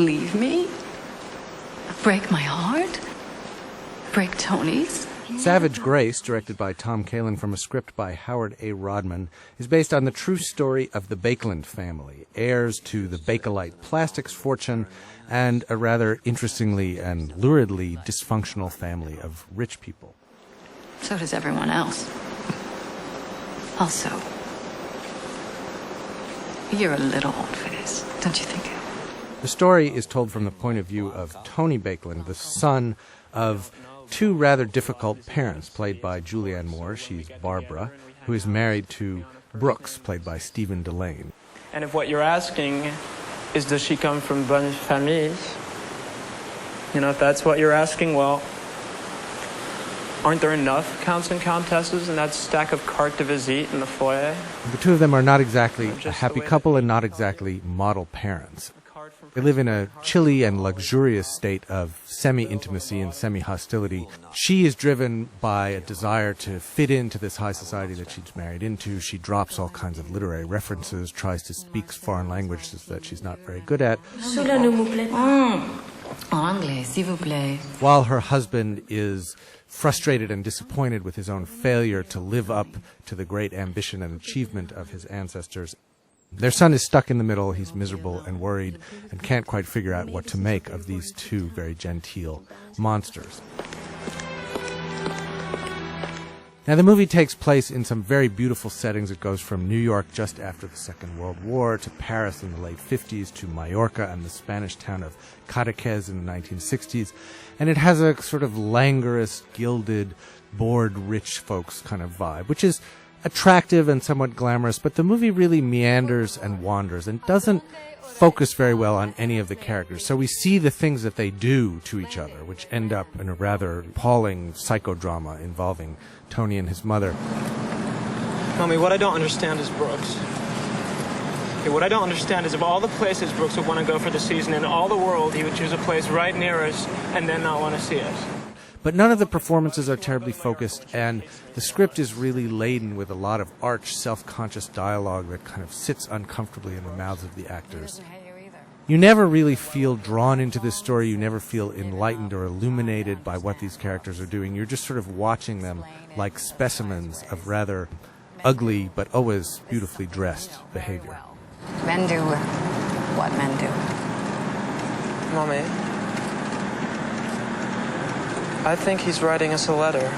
leave me? Break my heart? Break Tony's? Savage Grace, directed by Tom Kaling from a script by Howard A. Rodman, is based on the true story of the Baekeland family, heirs to the Bakelite plastics fortune and a rather interestingly and luridly dysfunctional family of rich people. So does everyone else. Also, you're a little old-faced, don't you think? The story is told from the point of view of Tony Baekeland, the son of two rather difficult parents, played by Julianne Moore, she's Barbara, who is married to Brooks, played by Stephen Delane. And if what you're asking is does she come from bonne famille, if that's what you're asking, well, aren't there enough counts and countesses in that stack of carte de visite in the foyer? The two of them are not exactly a happy couple and not exactly model parents. They live in a chilly and luxurious state of semi-intimacy and semi-hostility. She is driven by a desire to fit into this high society that she's married into. She drops all kinds of literary references, tries to speak foreign languages that she's not very good at. Cela ne me plaît pas. Anglais, s'il vous plaît. While her husband is frustrated and disappointed with his own failure to live up to the great ambition and achievement of his ancestors, their son is stuck in the middle. He's miserable and worried and can't quite figure out what to make of these two very genteel monsters. Now, the movie takes place in some very beautiful settings. It goes from New York just after the Second World War to Paris in the late 50s to Mallorca and the Spanish town of Cadaqués in the 1960s. And it has a sort of languorous, gilded, bored, rich folks kind of vibe, which is attractive and somewhat glamorous, but the movie really meanders and wanders and doesn't focus very well on any of the characters. So we see the things that they do to each other, which end up in a rather appalling psychodrama involving Tony and his mother. Mommy, what I don't understand is Brooks. Okay, what I don't understand is of all the places Brooks would want to go for the season in all the world, he would choose a place right near us and then not want to see us. But none of the performances are terribly focused, and the script is really laden with a lot of arch, self-conscious dialogue that kind of sits uncomfortably in the mouths of the actors. You never really feel drawn into this story. You never feel enlightened or illuminated by what these characters are doing. You're just sort of watching them like specimens of rather ugly but always beautifully dressed behavior. Men do what men do. Mommy, I think he's writing us a letter.